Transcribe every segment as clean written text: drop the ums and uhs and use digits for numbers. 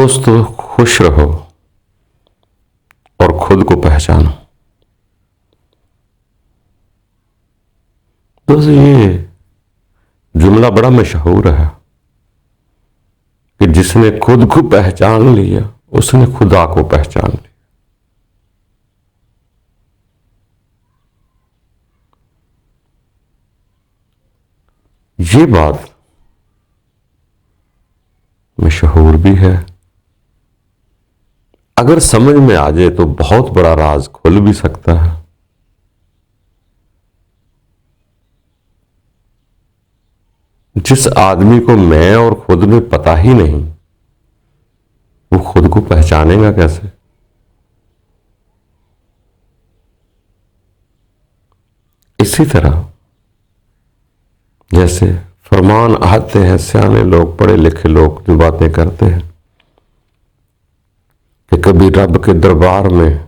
दोस्तों, खुश रहो और खुद को पहचानो। दोस्तों, ये जुमला बड़ा मशहूर है कि जिसने खुद को पहचान लिया उसने खुदा को पहचान लिया। ये बात मशहूर भी है। अगर समझ में आ जाए तो बहुत बड़ा राज खुल भी सकता है। जिस आदमी को मैं और खुद में पता ही नहीं, वो खुद को पहचानेगा कैसे? इसी तरह जैसे फरमान आते हैं सियाने लोग, पढ़े लिखे लोग जो बातें करते हैं कि कभी रब के दरबार में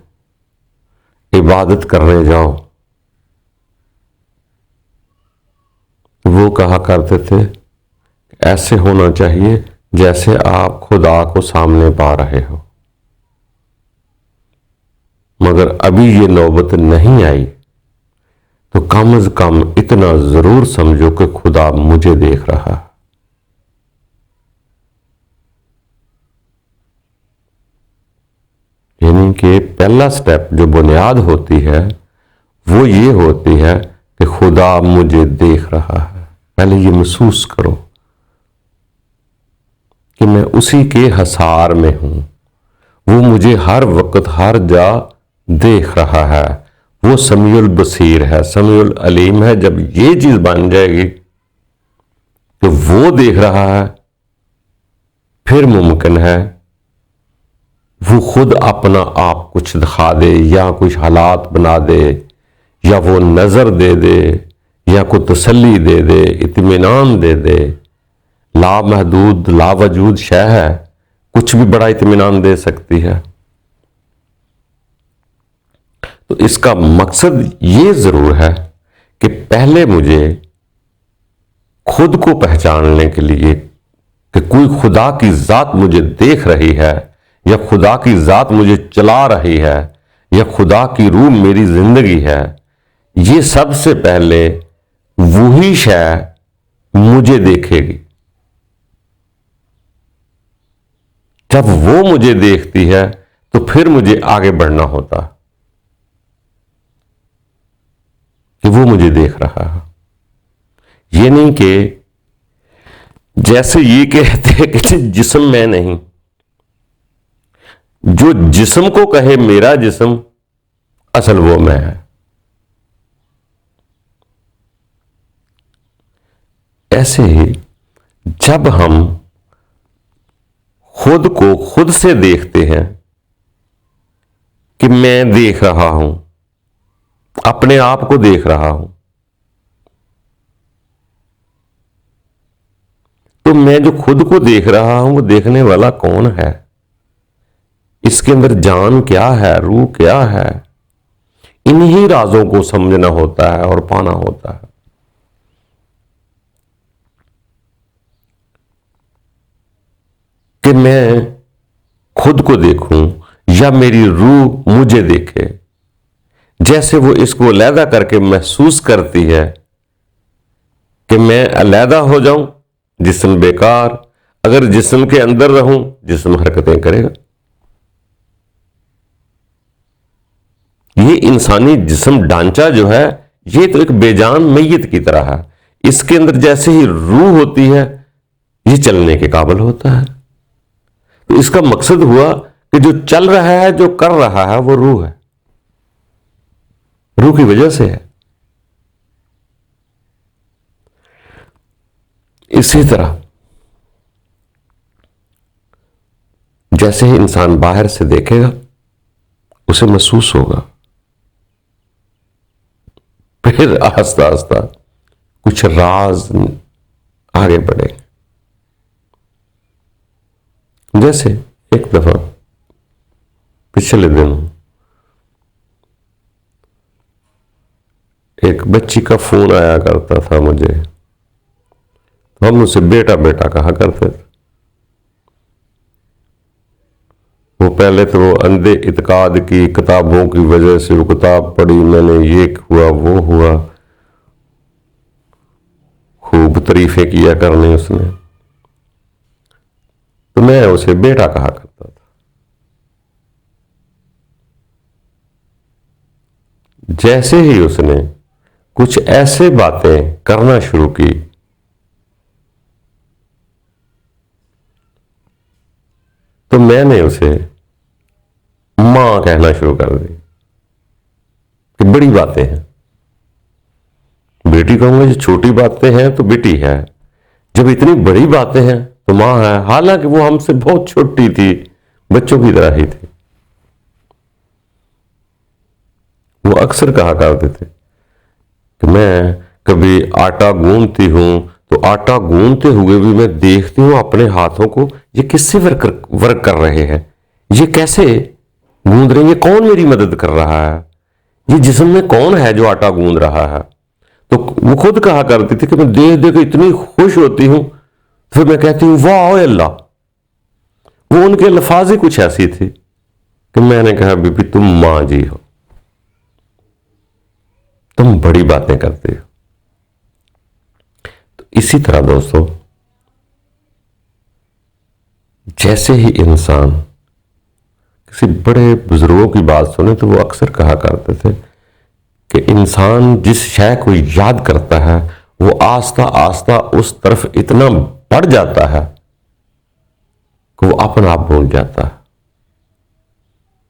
इबादत करने जाओ, वो कहा करते थे ऐसे होना चाहिए जैसे आप खुदा को सामने पा रहे हो। मगर अभी ये नौबत नहीं आई तो कम से कम इतना जरूर समझो कि खुदा मुझे देख रहा है। यानी कि पहला स्टेप जो बुनियाद होती है वो ये होती है कि खुदा मुझे देख रहा है। पहले ये महसूस करो कि मैं उसी के हसार में हूं, वो मुझे हर वक्त हर जा देख रहा है। वो समीउल बसीर है, समीउल अलीम है। जब ये चीज बन जाएगी कि वो देख रहा है, फिर मुमकिन है वो खुद अपना आप कुछ दिखा दे या कुछ हालात बना दे या वो नजर दे दे या कोई तसल्ली दे दे, इत्मीनान दे दे। लामहदूद लावजूद शय है, कुछ भी बड़ा इत्मीनान दे सकती है। तो इसका मकसद ये जरूर है कि पहले मुझे खुद को पहचानने के लिए कि कोई खुदा की जात मुझे देख रही है या खुदा की जात मुझे चला रही है या खुदा की रूह मेरी जिंदगी है, ये सबसे पहले वही शय मुझे देखेगी। जब वो मुझे देखती है तो फिर मुझे आगे बढ़ना होता है कि वो मुझे देख रहा है। ये नहीं कि जैसे ये कहते हैं कि जिस्म मैं नहीं, जो जिस्म को कहे मेरा जिस्म, असल वो मैं है। ऐसे ही जब हम खुद को खुद से देखते हैं कि मैं देख रहा हूं, अपने आप को देख रहा हूं, तो मैं जो खुद को देख रहा हूं वो देखने वाला कौन है, इसके अंदर जान क्या है, रूह क्या है, इन्हीं राजों को समझना होता है और पाना होता है। कि मैं खुद को देखूं या मेरी रूह मुझे देखे। जैसे वो इसको अलहदा करके महसूस करती है कि मैं अलहदा हो जाऊं, जिस्म बेकार, अगर जिस्म के अंदर रहूं जिस्म हरकतें करेगा। ये इंसानी जिस्म ढांचा जो है ये तो एक बेजान मैयत की तरह है। इसके अंदर जैसे ही रूह होती है ये चलने के काबिल होता है। तो इसका मकसद हुआ कि जो चल रहा है, जो कर रहा है, वो रूह है, रूह की वजह से है। इसी तरह जैसे ही इंसान बाहर से देखेगा उसे महसूस होगा, फिर आस्ता आस्ता कुछ राज आगे बढ़े। जैसे एक दफा पिछले दिनों एक बच्ची का फोन आया करता था मुझे, तो हम उसे बेटा बेटा कहा करते थे। वो पहले तो वो अंधे इत्काद की किताबों की वजह से वो किताब पढ़ी, मैंने ये हुआ वो हुआ, खूब तारीफें किया करने उसने, तो मैं उसे बेटा कहा करता था। जैसे ही उसने कुछ ऐसे बातें करना शुरू की, तो मैंने उसे मां कहना शुरू कर दी कि बड़ी बातें हैं। बेटी कहूंगा, जो छोटी बातें हैं तो बेटी है, जब इतनी बड़ी बातें हैं तो मां है। हालांकि वो हमसे बहुत छोटी थी, बच्चों की तरह ही थी। वो अक्सर कहा करते थे कि मैं कभी आटा गूंथती हूं तो आटा गूंथते हुए भी मैं देखती हूं अपने हाथों को, ये किससे वर्क कर रहे हैं, ये कैसे गूंद रहे हैं, ये कौन मेरी मदद कर रहा है, ये जिस्म में कौन है जो आटा गूंद रहा है। तो वो खुद कहा करती थी कि मैं देख देख इतनी खुश होती हूं, फिर मैं कहती हूं वाह अल्लाह। वो उनके अल्फाज ही कुछ ऐसी थी कि मैंने कहा बीबी तुम मां जी हो, तुम बड़ी बातें करते हो। तो इसी तरह दोस्तों, जैसे ही इंसान किसी बड़े बुजुर्गों की बात सुने तो वो अक्सर कहा करते थे कि इंसान जिस शय को याद करता है वो आस्ता आस्ता उस तरफ इतना बढ़ जाता है कि वो अपना आप भूल जाता है।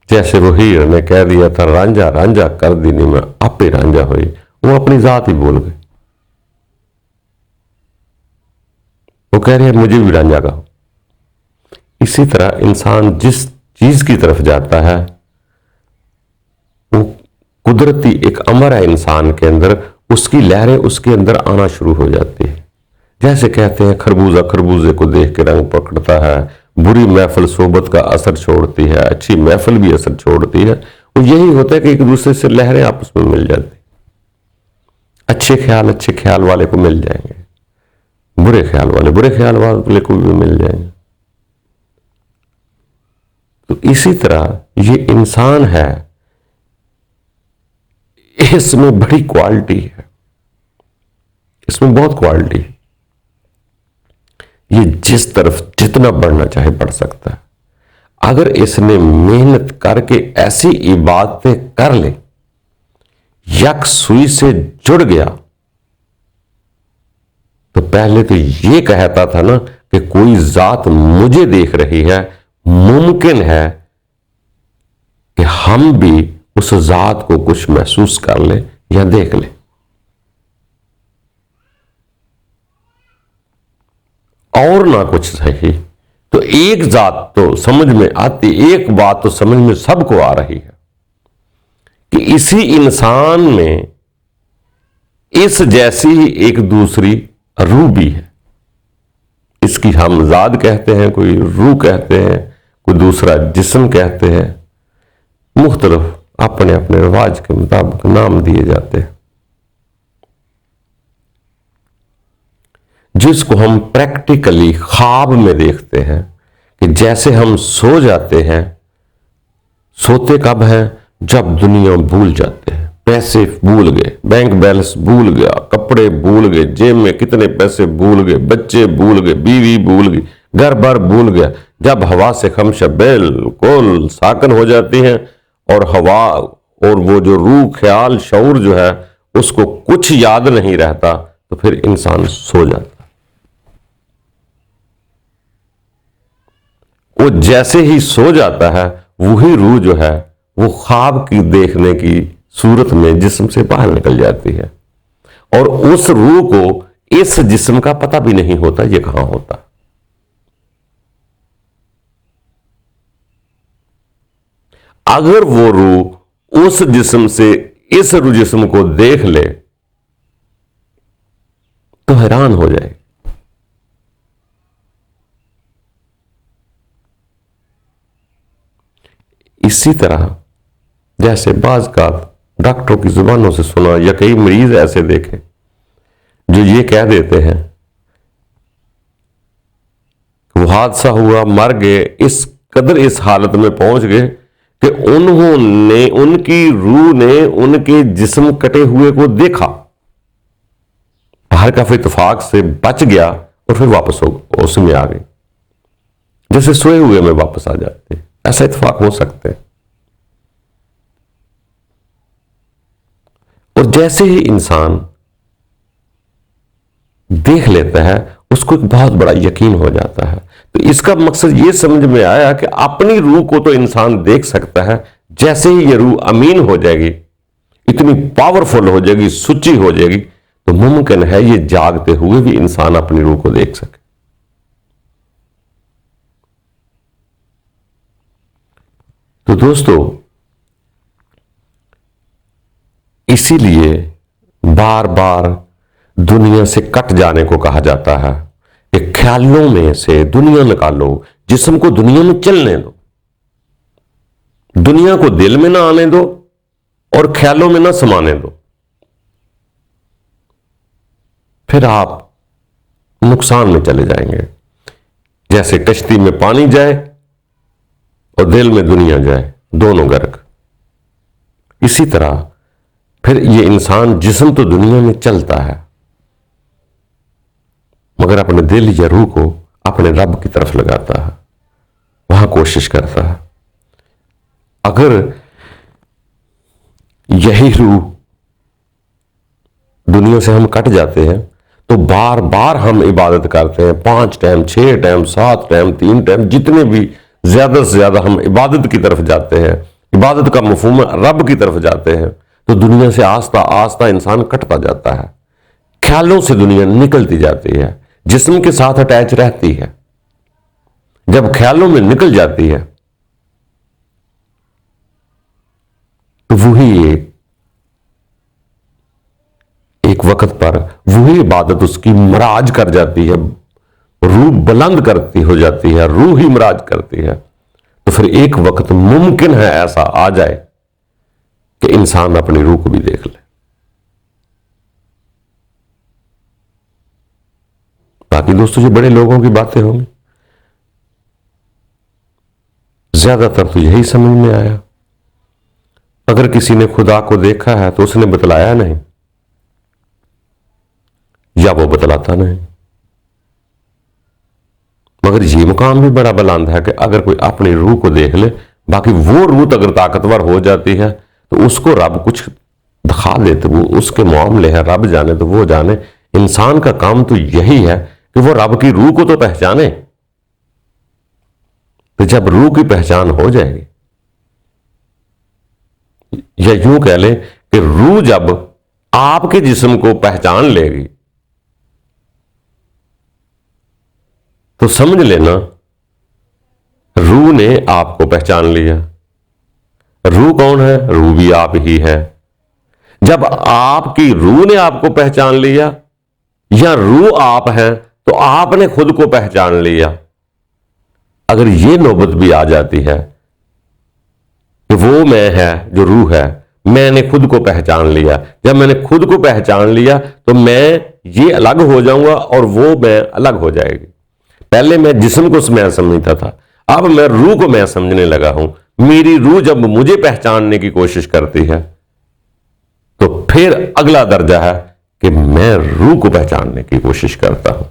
जैसे वो हीर ने कह दिया था रांझा रांझा कर दीनी में आपे रांझा हुई, वो अपनी जात ही भूल गए। वो कह रहे हैं मुझे भी रांझा कहो। इसी तरह इंसान जिस चीज की तरफ जाता है वो कुदरती एक अमर है इंसान के अंदर, उसकी लहरें उसके अंदर आना शुरू हो जाती है। जैसे कहते हैं खरबूजा खरबूजे को देख के रंग पकड़ता है, बुरी महफिल सोबत का असर छोड़ती है, अच्छी महफिल भी असर छोड़ती है। वो यही होता है कि एक दूसरे से लहरें आपस में मिल जाती, अच्छे ख्याल वाले को मिल जाएंगे, बुरे ख्याल वाले को भी मिल जाएंगे। तो इसी तरह ये इंसान है, इसमें बड़ी क्वालिटी है, इसमें बहुत क्वालिटी है। ये जिस तरफ जितना बढ़ना चाहे बढ़ सकता है। अगर इसने मेहनत करके ऐसी इबादतें कर ले, यक सुई से जुड़ गया, तो पहले तो ये कहता था ना कि कोई जात मुझे देख रही है, मुमकिन है कि हम भी उस जात को कुछ महसूस कर ले या देख ले। और ना कुछ सही तो एक जात तो समझ में आती, एक बात तो समझ में सबको आ रही है कि इसी इंसान में इस जैसी ही एक दूसरी रूह भी है। इसकी हम जात कहते हैं, कोई रूह कहते हैं, कोई दूसरा जिस्म कहते हैं, मुख्तलिफ अपने अपने रिवाज के मुताबिक नाम दिए जाते हैं। जिसको हम प्रैक्टिकली ख्वाब में देखते हैं कि जैसे हम सो जाते हैं, सोते कब हैं? जब दुनिया भूल जाते हैं, पैसे भूल गए, बैंक बैलेंस भूल गया, कपड़े भूल गए, जेब में कितने पैसे भूल गए, बच्चे भूल गए, बीवी भूल गई, घर बार भूल गया। जब हवा से खमशा बिल्कुल साकन हो जाती हैं और हवा और वो जो रूह ख्याल शऊर जो है उसको कुछ याद नहीं रहता, तो फिर इंसान सो जाता। वो जैसे ही सो जाता है वही रूह जो है वो ख्वाब की देखने की सूरत में जिस्म से बाहर निकल जाती है, और उस रूह को इस जिस्म का पता भी नहीं होता ये कहां होता। अगर वो रूह उस जिस्म से इस रूह जिस्म को देख ले तो हैरान हो जाए। इसी तरह जैसे बाज का डॉक्टरों की जुबानों से सुना या कई मरीज ऐसे देखे जो ये कह देते हैं वो हादसा हुआ, मर गए, इस कदर इस हालत में पहुंच गए कि उन्होंने, उनकी रूह ने उनके जिस्म कटे हुए को देखा, बाहर का फिर इत्तेफाक से बच गया और फिर वापस होश में आ गई, जैसे सोए हुए में वापस आ जाते। ऐसा इत्तेफाक हो सकते हैं। और जैसे ही इंसान देख लेता है उसको एक बहुत बड़ा यकीन हो जाता है। तो इसका मकसद यह समझ में आया कि अपनी रूह को तो इंसान देख सकता है, जैसे ही यह रूह अमीन हो जाएगी, इतनी पावरफुल हो जाएगी, सुच्ची हो जाएगी, तो मुमकिन है ये जागते हुए भी इंसान अपनी रूह को देख सके। तो दोस्तों, इसीलिए बार बार दुनिया से कट जाने को कहा जाता है कि ख्यालों में से दुनिया निकालो, जिस्म को दुनिया में चलने दो, दुनिया को दिल में ना आने दो और ख्यालों में ना समाने दो, फिर आप नुकसान में चले जाएंगे। जैसे कश्ती में पानी जाए और दिल में दुनिया जाए, दोनों गर्क। इसी तरह फिर ये इंसान जिस्म तो दुनिया में चलता है, मगर अपने दिल या रूह को अपने रब की तरफ लगाता है, वहां कोशिश करता है। अगर यही रूह दुनिया से हम कट जाते हैं तो बार बार हम इबादत करते हैं, 5 टाइम, 6 टाइम, 7 टाइम, 3 टाइम, जितने भी ज्यादा से ज्यादा हम इबादत की तरफ जाते हैं, इबादत का मफहूम रब की तरफ जाते हैं, तो दुनिया से आस्ता आस्ता इंसान कटता जाता है। ख्यालों से दुनिया निकलती जाती है, जिस्म के साथ अटैच रहती है। जब ख्यालों में निकल जाती है तो वही एक वक्त पर वही इबादत उसकी मराज कर जाती है, रूह बुलंद करती हो जाती है, रूह ही मराज करती है। तो फिर एक वक्त मुमकिन है ऐसा आ जाए कि इंसान अपनी रूह को भी देख ले। बाकी दोस्तों, जो बड़े लोगों की बातें होंगी, ज्यादातर तो यही समझ में आया। अगर किसी ने खुदा को देखा है तो उसने बतलाया नहीं, या वो बतलाता नहीं। मगर ये मुकाम भी बड़ा बुलंद है कि अगर कोई अपनी रूह को देख ले, बाकी वो रूह अगर ताकतवर हो जाती है तो उसको रब कुछ दिखा देते, वो उसके मामले है, रब जाने तो वो जाने। इंसान का काम तो यही है कि वो रब की रूह को तो पहचाने। तो जब रूह की पहचान हो जाएगी, या यूं कह लें कि रूह जब आपके जिस्म को पहचान लेगी तो समझ लेना रूह ने आपको पहचान लिया। रूह कौन है? रूह भी आप ही है। जब आपकी रूह ने आपको पहचान लिया, या रूह आप है, तो आपने खुद को पहचान लिया। अगर यह नौबत भी आ जाती है कि वो मैं है जो रूह है, मैंने खुद को पहचान लिया, जब मैंने खुद को पहचान लिया तो मैं ये अलग हो जाऊंगा और वो मैं अलग हो जाएगी। पहले मैं जिस्म को मैं समझता था, अब मैं रूह को मैं समझने लगा हूं। मेरी रूह जब मुझे पहचानने की कोशिश करती है तो फिर अगला दर्जा है कि मैं रूह को पहचानने की कोशिश करता हूं।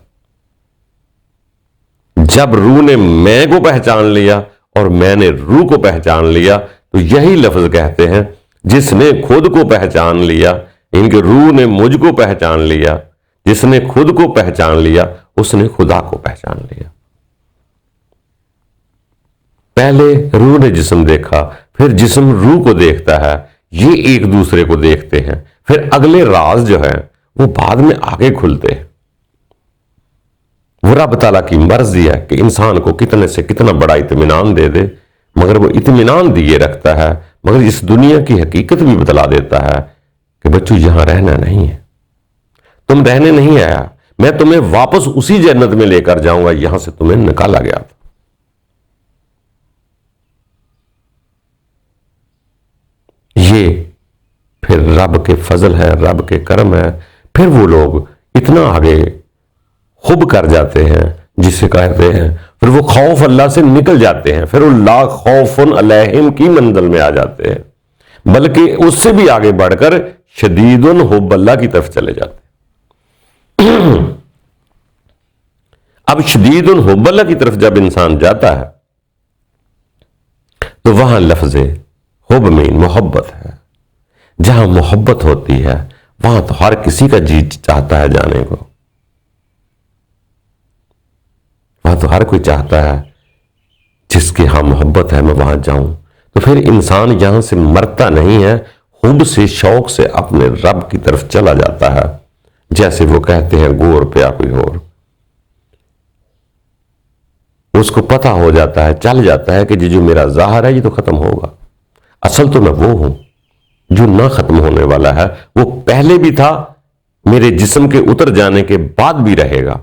जब रूह ने मैं को पहचान लिया और मैंने रूह को पहचान लिया, तो यही लफ्ज कहते हैं, जिसने खुद को पहचान लिया, इनके रूह ने मुझको पहचान लिया, जिसने खुद को पहचान लिया उसने खुदा को पहचान लिया। पहले रूह ने जिस्म देखा, फिर जिस्म रूह को देखता है, ये एक दूसरे को देखते हैं। फिर अगले राज जो है वो बाद में आगे खुलते हैं। वो रब ताला की मर्जी है कि इंसान को कितने से कितना बड़ा इत्मीनान दे दे, मगर वो इत्मीनान दिए रखता है, मगर इस दुनिया की हकीकत भी बतला देता है कि बच्चों यहां रहना नहीं है, तुम रहने नहीं आया, मैं तुम्हें वापस उसी जन्नत में लेकर जाऊंगा, यहां से तुम्हें निकाला गया था। ये फिर रब के फजल है, रब के करम है। फिर वो लोग इतना आगे खुब कर जाते हैं जिसे कहते हैं फिर वो खौफ अल्लाह से निकल जाते हैं, फिर वो ला खौफुन अलैहिम की मंजिल में आ जाते हैं, बल्कि उससे भी आगे बढ़कर शदीदुन हुब्ब अल्लाह की तरफ चले जाते हैं। अब शदीदुन हुब्ब अल्लाह की तरफ जब इंसान जाता है तो वहां लफ्ज़े हुब्ब में मोहब्बत है। जहां मोहब्बत होती है वहां तो हर किसी का जी चाहता है जाने को, वहां तो हर कोई चाहता है जिसके यहां मोहब्बत है मैं वहां जाऊं। तो फिर इंसान यहां से मरता नहीं है, हुब से शौक से अपने रब की तरफ चला जाता है। जैसे वो कहते हैं गोर पे कोई और, उसको पता हो जाता है, चल जाता है कि जो मेरा ज़ाहिर है ये तो खत्म होगा, असल तो मैं वो हूं जो ना खत्म होने वाला है, वो पहले भी था, मेरे जिस्म के उतर जाने के बाद भी रहेगा,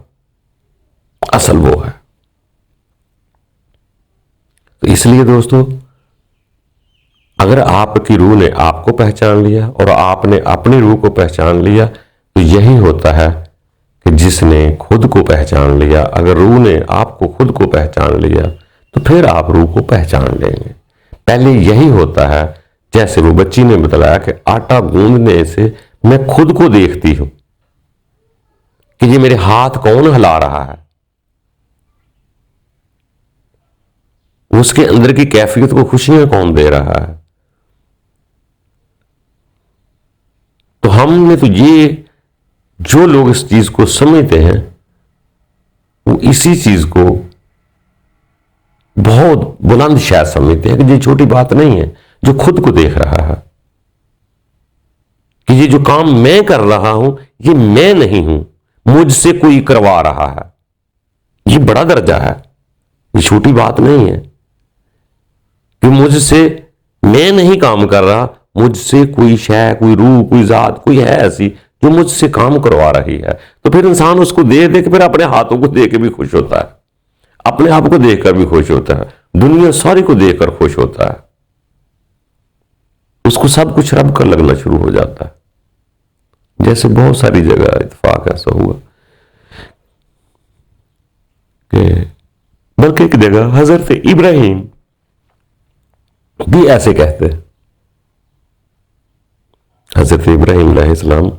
असल वो है। तो इसलिए दोस्तों, अगर आपकी रूह ने आपको पहचान लिया और आपने अपनी रूह को पहचान लिया तो यही होता है कि जिसने खुद को पहचान लिया, अगर रूह ने आपको खुद को पहचान लिया तो फिर आप रूह को पहचान लेंगे। पहले यही होता है, जैसे वो बच्ची ने बताया कि आटा गूंदने से मैं खुद को देखती हूं कि ये मेरे हाथ कौन हिला रहा है, उसके अंदर की कैफियत को खुशियां कौन दे रहा है। तो हमने तो ये, जो लोग इस चीज को समझते हैं वो इसी चीज को बहुत बुलंद शायद समझते हैं कि ये छोटी बात नहीं है, जो खुद को देख रहा है कि ये जो काम मैं कर रहा हूं ये मैं नहीं हूं, मुझसे कोई करवा रहा है, ये बड़ा दर्जा है, ये छोटी बात नहीं है कि मुझसे मैं नहीं काम कर रहा, मुझसे कोई शय, कोई रूह, कोई जात, कोई है ऐसी जो मुझसे काम करवा रही है। तो फिर इंसान उसको देख देख फिर अपने हाथों को देख के भी खुश होता है, अपने आप को देखकर भी खुश होता है, दुनिया सारी को देखकर खुश होता है, उसको सब कुछ रब का लगना शुरू हो जाता है। जैसे बहुत सारी जगह इत्तेफाक ऐसा हुआ कि बल्कि एक जगह हजरत इब्राहिम भी ऐसे कहते हैं, हजरत इब्राहिम अलैहिस्सलाम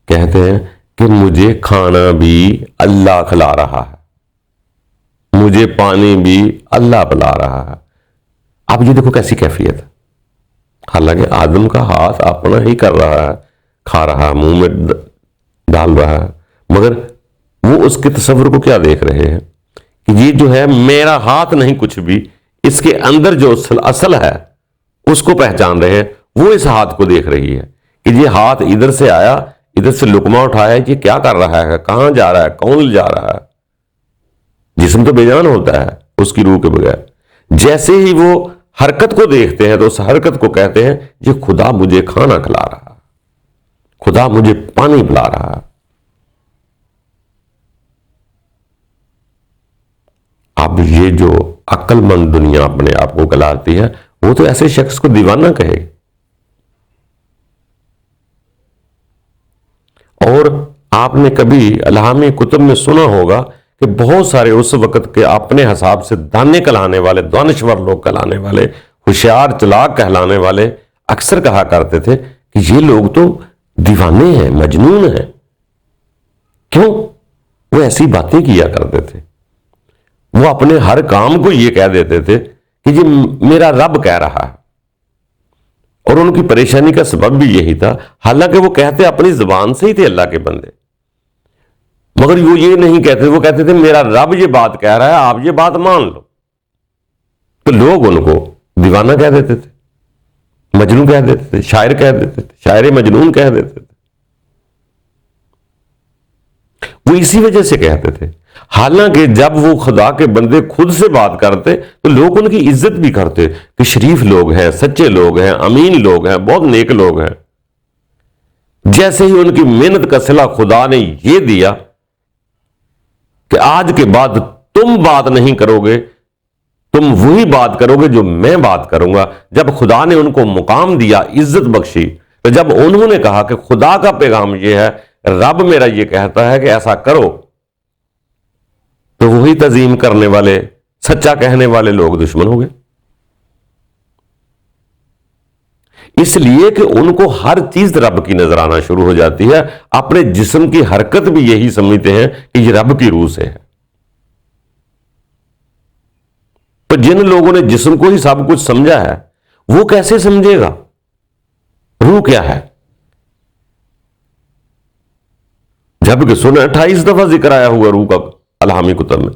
कहते हैं कि मुझे खाना भी अल्लाह खिला रहा है, मुझे पानी भी अल्लाह पिला रहा है। अब ये देखो कैसी कैफियत है, हालांकि आदम का हाथ अपना ही कर रहा है, खा रहा है, मुंह में डाल रहा है, मगर वो उसके तस्वर को क्या देख रहे हैं कि ये जो है मेरा हाथ नहीं कुछ भी, इसके अंदर जो असल है उसको पहचान रहे हैं। वो इस हाथ को देख रही है कि ये हाथ इधर से आया, इधर से लुकमा उठाया, ये क्या कर रहा है, कहां जा रहा है, कौन ले जा रहा है। जिस्म तो बेजान होता है उसकी रूह के बगैर। जैसे ही वो हरकत को देखते हैं तो उस हरकत को कहते हैं ये खुदा मुझे खाना खिला रहा है, खुदा मुझे पानी पिला रहा है। अब ये जो अक्लमंद दुनिया अपने आप को कहलाती है वो तो ऐसे शख्स को दीवाना कहे। और आपने कभी इल्हामी कुतुब में सुना होगा कि बहुत सारे उस वक्त के अपने हिसाब से दाने कहलाने वाले, दानश्वर लोग कहलाने वाले, होशियार चालाक कहलाने वाले अक्सर कहा करते थे कि ये लोग तो दीवाने हैं, मजनून हैं। क्यों? वो ऐसी बातें किया करते थे, वो अपने हर काम को ये कह देते थे कि ये मेरा रब कह रहा है, और उनकी परेशानी का सबब भी यही था। हालांकि वो कहते अपनी जुबान से ही थे अल्लाह के बंदे, मगर वो ये नहीं कहते, वो कहते थे मेरा रब ये बात कह रहा है, आप ये बात मान लो। तो लोग उनको दीवाना कह देते थे, मजनू कह देते थे, शायर कह देते थे, शायर मजनून कह देते थे। वो इसी वजह से कहते थे। हालांकि जब वो खुदा के बंदे खुद से बात करते तो लोग उनकी इज्जत भी करते कि शरीफ लोग हैं, सच्चे लोग हैं, अमीन लोग हैं, बहुत नेक लोग हैं। जैसे ही उनकी मेहनत का सिला खुदा ने यह दिया कि आज के बाद तुम बात नहीं करोगे, तुम वही बात करोगे जो मैं बात करूंगा। जब खुदा ने उनको मुकाम दिया, इज्जत बख्शी, तो जब उन्होंने कहा कि खुदा का पैगाम यह है, रब मेरा यह कहता है कि ऐसा करो, तो वही तज़ीम करने वाले, सच्चा कहने वाले लोग दुश्मन हो गए। इसलिए कि उनको हर चीज रब की नजर आना शुरू हो जाती है। अपने जिस्म की हरकत भी यही समझते हैं कि ये रब की रूह से है। तो जिन लोगों ने जिस्म को ही सब कुछ समझा है, वो कैसे समझेगा रूह क्या है? जबकि सुना 28 दफा जिक्र आया हुआ रूह का अलहामी कुतब में,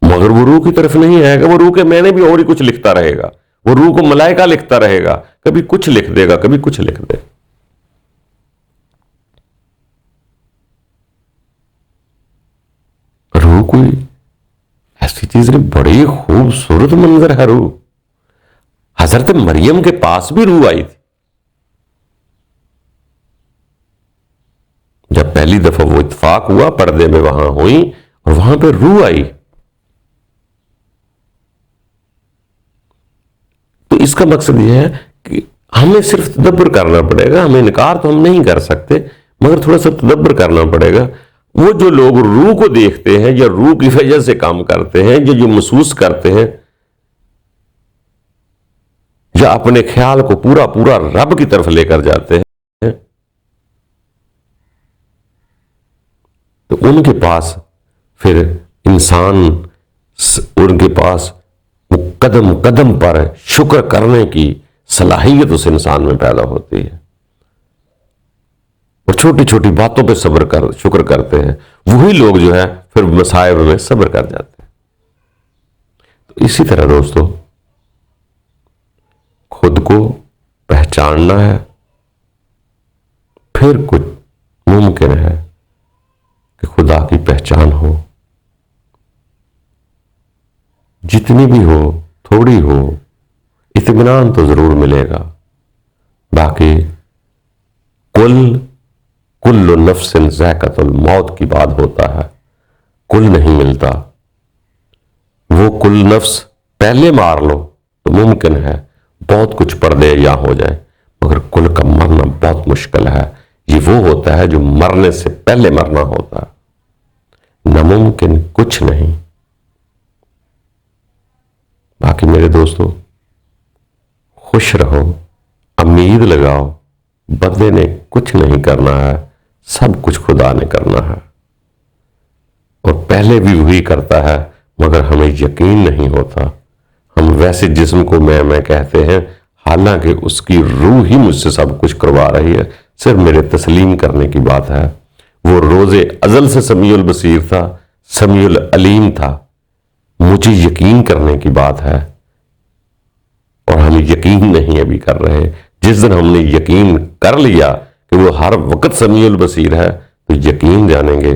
मगर वो रूह की तरफ नहीं आएगा। वो रूह के मैंने भी और ही कुछ लिखता रहेगा। वो रूह को मलाइका लिखता रहेगा, कभी कुछ लिख देगा, कभी कुछ लिख देगा। रूह कोई ऐसी चीज नहीं, बड़ी खूबसूरत मंजर है रूह। हजरत मरियम के पास भी रूह आई थी। जब पहली दफा वो इत्तेफाक हुआ, पर्दे में वहां हुई और वहां पे रूह आई। तो इसका मकसद यह है कि हमें सिर्फ तदब्बर करना पड़ेगा। हमें इनकार तो हम नहीं कर सकते, मगर थोड़ा सा तदब्बर करना पड़ेगा। वो जो लोग रूह को देखते हैं या रूह की वजह से काम करते हैं, जो महसूस करते हैं, या अपने ख्याल को पूरा पूरा रब की तरफ लेकर जाते हैं, तो उनके पास फिर इंसान, उनके पास कदम कदम पर शुक्र करने की सलाहियत उस इंसान में पैदा होती है। और छोटी छोटी बातों पे शुक्र करते हैं, वही लोग जो है फिर मसाइब में सब्र कर जाते हैं। तो इसी तरह दोस्तों, खुद को पहचानना है, फिर कुछ मुमकिन है कि खुदा की पहचान हो। जितनी भी हो, थोड़ी हो, इत्मीनान तो जरूर मिलेगा। बाकी कुल्लु नफ्सिन ज़ायक़तुल मौत की बात होता है, कुल नहीं मिलता। वो कुल नफ्स पहले मार लो तो मुमकिन है बहुत कुछ पर्दे या हो जाए, मगर कुल का मरना बहुत मुश्किल है। ये वो होता है जो मरने से पहले मरना होता है। नामुमकिन कुछ नहीं। बाकी मेरे दोस्तों, खुश रहो, उम्मीद लगाओ, बंदे ने कुछ नहीं करना है, सब कुछ खुदा ने करना है। और पहले भी वही करता है, मगर हमें यकीन नहीं होता। हम वैसे जिस्म को मैं कहते हैं, हालांकि उसकी रूह ही मुझसे सब कुछ करवा रही है। सिर्फ मेरे तस्लीम करने की बात है। वो रोजे अजल से समीउल बसीर था, समीउल अलीम था। मुझे यकीन करने की बात है, और हम यकीन नहीं अभी कर रहे। जिस दिन हमने यकीन कर लिया कि वो हर वक्त समीउल बसीर है, तो यकीन जानेंगे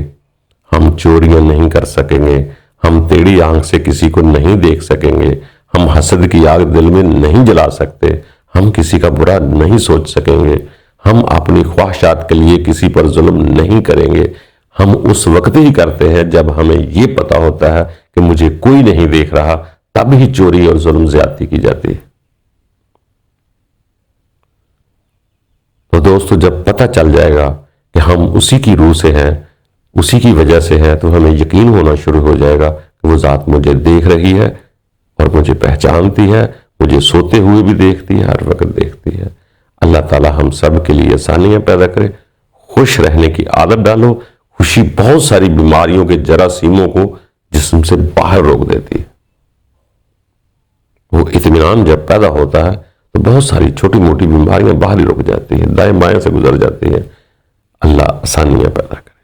हम चोरियां नहीं कर सकेंगे, हम टेढ़ी आंख से किसी को नहीं देख सकेंगे, हम हसद की आग दिल में नहीं जला सकते, हम किसी का बुरा नहीं सोच सकेंगे, हम अपनी ख्वाहिशात के लिए किसी पर जुल्म नहीं करेंगे। हम उस वक्त ही करते हैं जब हमें यह पता होता है कि मुझे कोई नहीं देख रहा, तब ही चोरी और जुल्म ज्यादती की जाती है। तो दोस्तों, जब पता चल जाएगा कि हम उसी की रूह से हैं, उसी की वजह से हैं, तो हमें यकीन होना शुरू हो जाएगा कि वो जात मुझे देख रही है और मुझे पहचानती है, मुझे सोते हुए भी देखती है, हर वक्त देखती है। अल्लाह ताला हम सब के लिए आसानियां पैदा करे, खुश रहने की आदत डालो। खुशी बहुत सारी बीमारियों के जरासीमों को जिस्म से बाहर रोक देती है। वो इत्मीनान जब पैदा होता है तो बहुत सारी छोटी मोटी बीमारियां बाहर ही रुक जाती हैं, दाएं बाएं से गुजर जाती हैं। अल्लाह आसानियां पैदा करे।